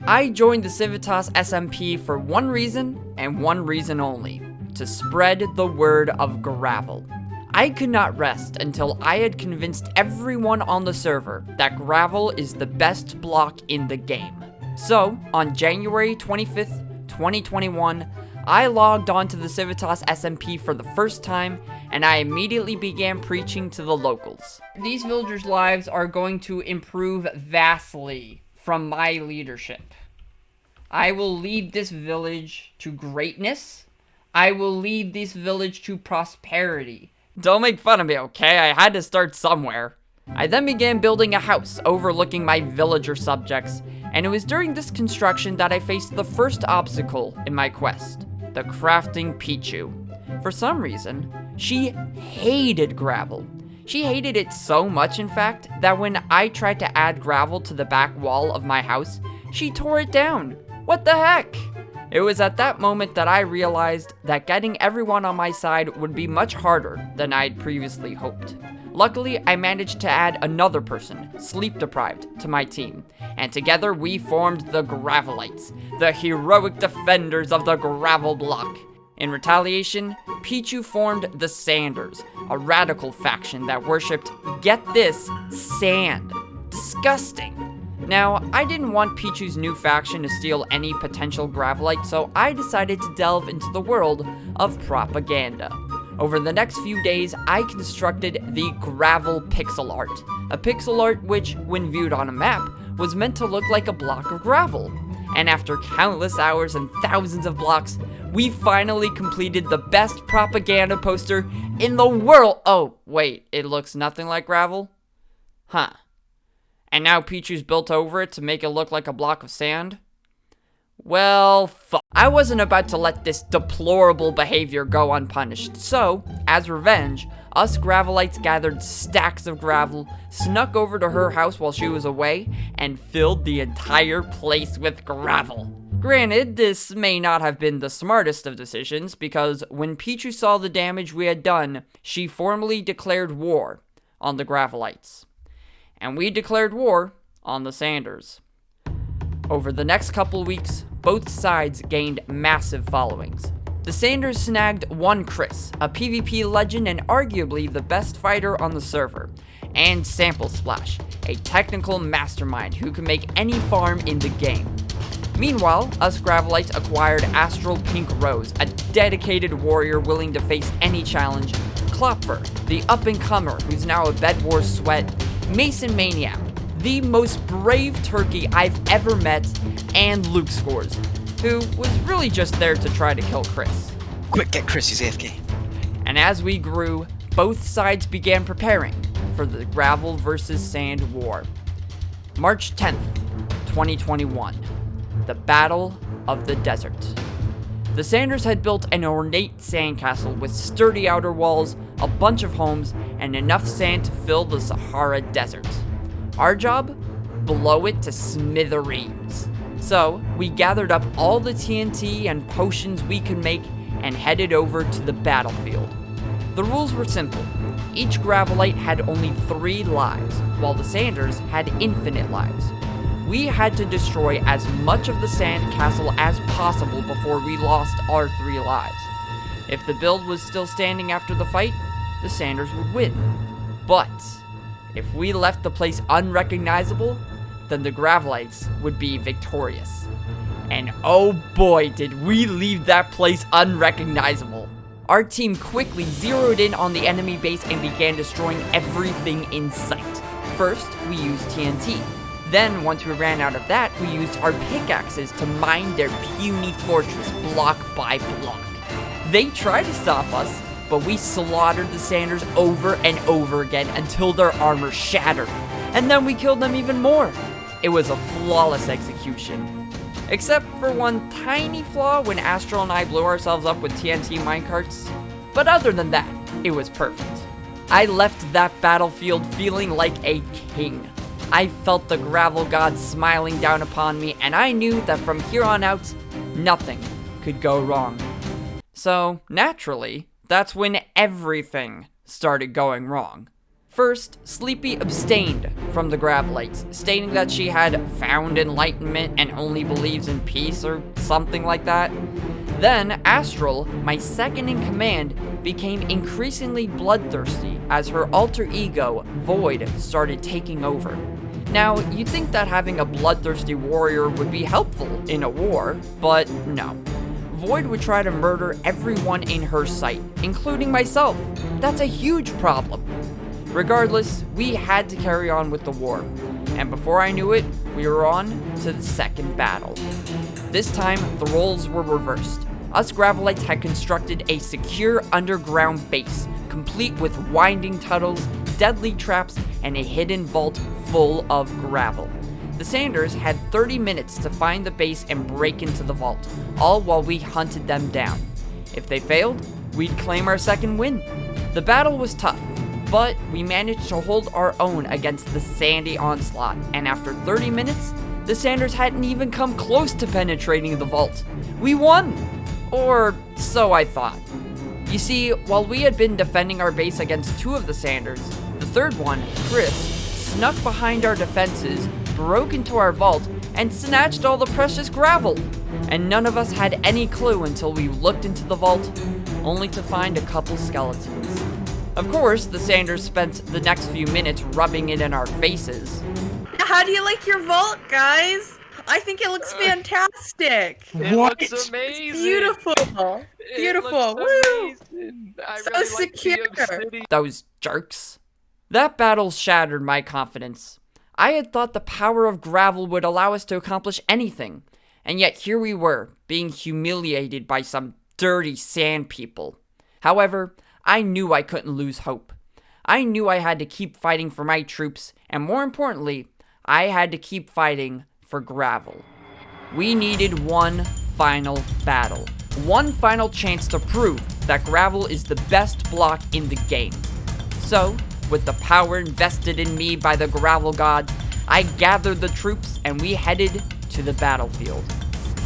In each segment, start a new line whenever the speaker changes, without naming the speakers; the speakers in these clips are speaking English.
I joined the Civitas SMP for one reason, and one reason only: to spread the word of gravel. I could not rest until I had convinced everyone on the server that gravel is the best block in the game. So, on January 25th, 2021, I logged on to the Civitas SMP for the first time, and I immediately began preaching to the locals. These villagers' lives are going to improve vastly from my leadership. I will lead this village to greatness. I will lead this village to prosperity. Don't make fun of me, okay? I had to start somewhere. I then began building a house overlooking my villager subjects, and it was during this construction that I faced the first obstacle in my quest: the crafting Pichu. For some reason, she hated gravel. She hated it so much, in fact, that when I tried to add gravel to the back wall of my house, she tore it down. What the heck? It was at that moment that I realized that getting everyone on my side would be much harder than I'd previously hoped. Luckily, I managed to add another person, sleep deprived, to my team, and together we formed the Gravelites, the heroic defenders of the gravel block. In retaliation, Pichu formed the Sanders, a radical faction that worshipped, get this, sand. Disgusting. Now, I didn't want Pichu's new faction to steal any potential Gravelite, so I decided to delve into the world of propaganda. Over the next few days, I constructed the Gravel pixel art, a pixel art which, when viewed on a map, was meant to look like a block of gravel. And after countless hours and thousands of blocks, we finally completed the best propaganda poster in the world. Oh, wait, it looks nothing like gravel? Huh. And now Pichu's built over it to make it look like a block of sand? Well, fuck. I wasn't about to let this deplorable behavior go unpunished, so, as revenge, us Gravelites gathered stacks of gravel, snuck over to her house while she was away, and filled the entire place with gravel. Granted, this may not have been the smartest of decisions, because when Pichu saw the damage we had done, she formally declared war on the Gravelites. And we declared war on the Sanders. Over the next couple weeks, both sides gained massive followings. The Sanders snagged one Chris, a PvP legend and arguably the best fighter on the server, and Sample Splash, a technical mastermind who can make any farm in the game. Meanwhile, us Gravelites acquired Astral Pink Rose, a dedicated warrior willing to face any challenge, Klopfer, the up-and-comer who's now a Bed Wars sweat, Mason Maniac, the most brave turkey I've ever met, and Luke Scores, who was really just there to try to kill Chris.
Quick, get Chris, he's AFK.
And as we grew, both sides began preparing for the gravel versus sand war. March 10th, 2021, the Battle of the Desert. The Sanders had built an ornate sandcastle with sturdy outer walls, a bunch of homes, and enough sand to fill the Sahara Desert. Our job? Blow it to smithereens. So, we gathered up all the TNT and potions we could make and headed over to the battlefield. The rules were simple. Each Gravelite had only 3 lives, while the Sanders had infinite lives. We had to destroy as much of the sand castle as possible before we lost our 3 lives. If the build was still standing after the fight, the Sanders would win. But if we left the place unrecognizable, then the Gravelites would be victorious. And oh boy, did we leave that place unrecognizable. Our team quickly zeroed in on the enemy base and began destroying everything in sight. First, we used TNT. Then, once we ran out of that, we used our pickaxes to mine their puny fortress block by block. They tried to stop us, but we slaughtered the Sanders over and over again until their armor shattered. And then we killed them even more. It was a flawless execution. Except for one tiny flaw when Astral and I blew ourselves up with TNT minecarts. But other than that, it was perfect. I left that battlefield feeling like a king. I felt the gravel gods smiling down upon me, and I knew that from here on out, nothing could go wrong. So, naturally, that's when everything started going wrong. First, Sleepy abstained from the Gravelites, stating that she had found enlightenment and only believes in peace or something like that. Then, Astral, my second in command, became increasingly bloodthirsty as her alter ego, Void, started taking over. Now, you'd think that having a bloodthirsty warrior would be helpful in a war, but no. Void would try to murder everyone in her sight, including myself. That's a huge problem. Regardless, we had to carry on with the war, and before I knew it, we were on to the second battle. This time, the roles were reversed. Us Gravelites had constructed a secure underground base, complete with winding tunnels, deadly traps, and a hidden vault full of gravel. The Sanders had 30 minutes to find the base and break into the vault, all while we hunted them down. If they failed, we'd claim our second win. The battle was tough, but we managed to hold our own against the Sandy onslaught, and after 30 minutes, the Sanders hadn't even come close to penetrating the vault. We won! Or so I thought. You see, while we had been defending our base against two of the Sanders, the third one, Chris, snuck behind our defenses, broke into our vault, and snatched all the precious gravel. And none of us had any clue until we looked into the vault, only to find a couple skeletons. Of course, the Sanders spent the next few minutes rubbing it in our faces.
How do you like your vault, guys? I think it looks fantastic.
It looks amazing.
It's beautiful. Beautiful. Woo! So secure.
Those jerks. That battle shattered my confidence. I had thought the power of gravel would allow us to accomplish anything, and yet here we were, being humiliated by some dirty sand people. However, I knew I couldn't lose hope. I knew I had to keep fighting for my troops, and more importantly, I had to keep fighting for gravel. We needed one final battle. One final chance to prove that gravel is the best block in the game. So, with the power invested in me by the gravel gods, I gathered the troops and we headed to the battlefield.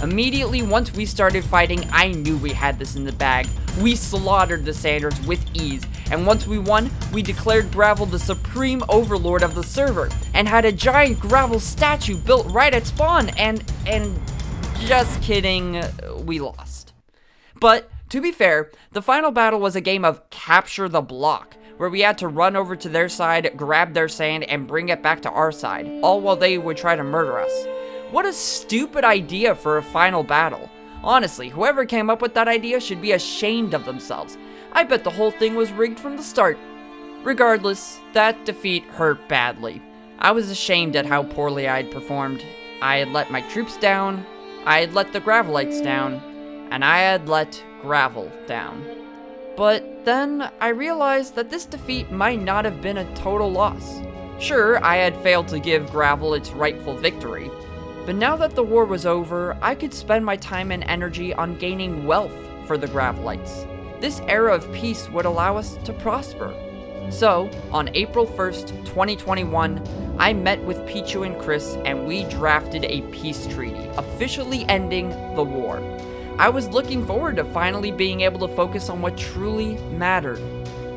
Immediately once we started fighting, I knew we had this in the bag. We slaughtered the Sanders with ease, and once we won, we declared Gravel the supreme overlord of the server, and had a giant gravel statue built right at spawn, and just kidding, we lost. But, to be fair, the final battle was a game of capture the block, where we had to run over to their side, grab their sand, and bring it back to our side, all while they would try to murder us. What a stupid idea for a final battle. Honestly, whoever came up with that idea should be ashamed of themselves. I bet the whole thing was rigged from the start. Regardless, that defeat hurt badly. I was ashamed at how poorly I had performed. I had let my troops down, I had let the Gravelites down, and I had let gravel down. But then I realized that this defeat might not have been a total loss. Sure, I had failed to give gravel its rightful victory, but now that the war was over, I could spend my time and energy on gaining wealth for the Gravelites. This era of peace would allow us to prosper. So, on April 1st, 2021, I met with Pichu and Chris and we drafted a peace treaty, officially ending the war. I was looking forward to finally being able to focus on what truly mattered,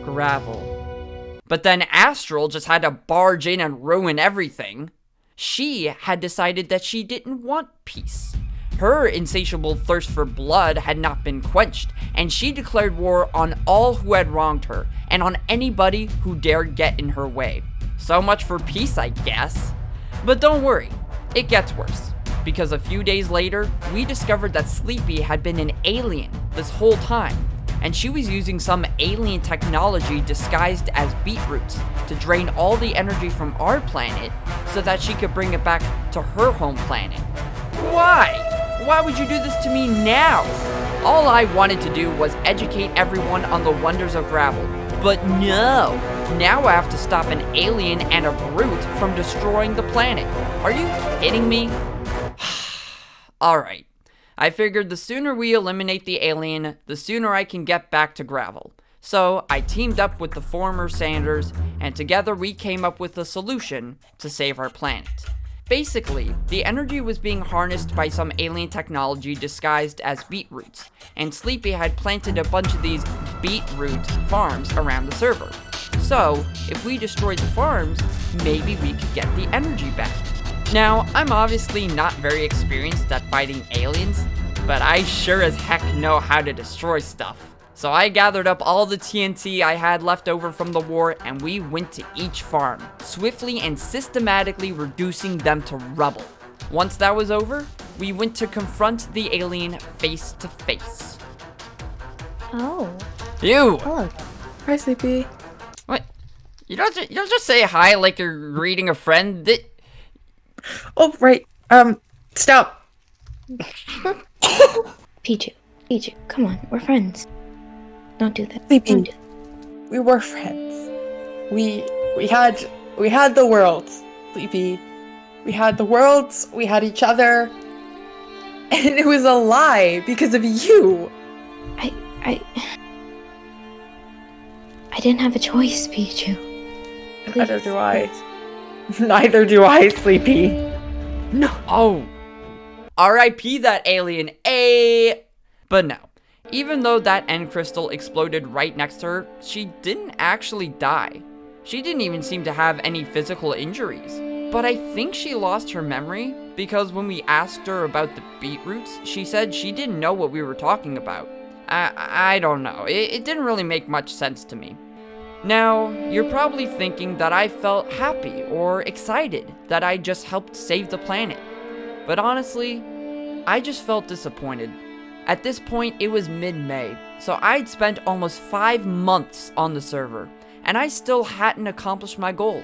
gravel. But then Astral just had to barge in and ruin everything. She had decided that she didn't want peace. Her insatiable thirst for blood had not been quenched, and she declared war on all who had wronged her, and on anybody who dared get in her way. So much for peace, I guess. But don't worry, it gets worse. Because a few days later, we discovered that Sleepy had been an alien this whole time, and she was using some alien technology disguised as beetroots to drain all the energy from our planet so that she could bring it back to her home planet. Why? Why would you do this to me now? All I wanted to do was educate everyone on the wonders of gravel. But no! Now I have to stop an alien and a brute from destroying the planet. Are you kidding me? Alright. I figured the sooner we eliminate the alien, the sooner I can get back to gravel. So I teamed up with the former Sanders, and together we came up with a solution to save our planet. Basically, the energy was being harnessed by some alien technology disguised as beetroots, and Sleepy had planted a bunch of these beetroot farms around the server. So, if we destroyed the farms, maybe we could get the energy back. Now, I'm obviously not very experienced at fighting aliens, but I sure as heck know how to destroy stuff. So I gathered up all the TNT I had left over from the war, and we went to each farm, swiftly and systematically reducing them to rubble. Once that was over, we went to confront the alien face to face.
Oh.
You!
Hello.
Hi, Sleepy.
What? You don't just say hi like you're greeting a friend.
Oh, right. Stop.
Pichu, come on, we're friends. Don't do that.
Sleepy.
Don't do
We were friends. We had the worlds, Sleepy. We had the worlds, we had each other. And it was a lie because of you.
I didn't have a choice, Pichu.
Neither do I. Neither do I, Sleepy.
No. Oh. R.I.P. that alien. But no. Even though that end crystal exploded right next to her, she didn't actually die. She didn't even seem to have any physical injuries. But I think she lost her memory, because when we asked her about the beetroots, she said she didn't know what we were talking about. I don't know. It didn't really make much sense to me. Now, you're probably thinking that I felt happy or excited that I just helped save the planet. But honestly, I just felt disappointed. At this point, it was mid-May, so I'd spent almost 5 months on the server, and I still hadn't accomplished my goal.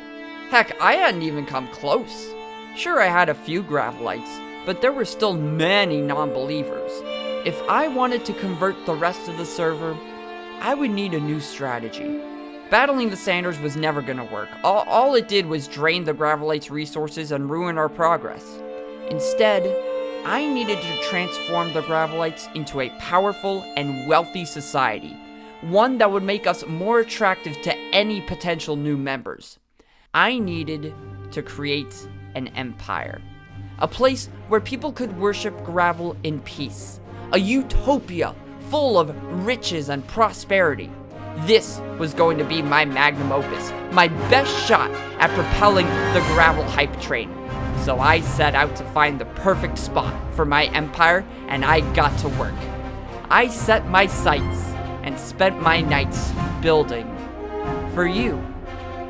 Heck, I hadn't even come close. Sure, I had a few Gravelites, but there were still many non-believers. If I wanted to convert the rest of the server, I would need a new strategy. Battling the Sanders was never gonna work. All it did was drain the Gravelites' resources and ruin our progress. Instead, I needed to transform the Gravelites into a powerful and wealthy society, one that would make us more attractive to any potential new members. I needed to create an empire, a place where people could worship Gravel in peace, a utopia full of riches and prosperity. This was going to be my magnum opus, my best shot at propelling the Gravel hype train. So I set out to find the perfect spot for my empire, and I got to work. I set my sights and spent my nights building. For you.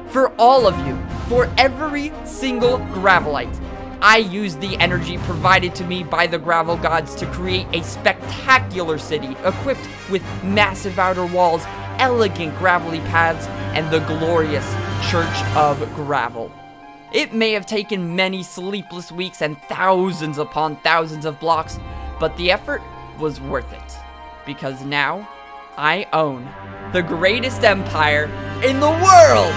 For all of you. For every single Gravelite. I used the energy provided to me by the Gravel gods to create a spectacular city equipped with massive outer walls, elegant gravelly paths, and the glorious Church of Gravel. It may have taken many sleepless weeks and thousands upon thousands of blocks, but the effort was worth it. Because now, I own the greatest empire in the world!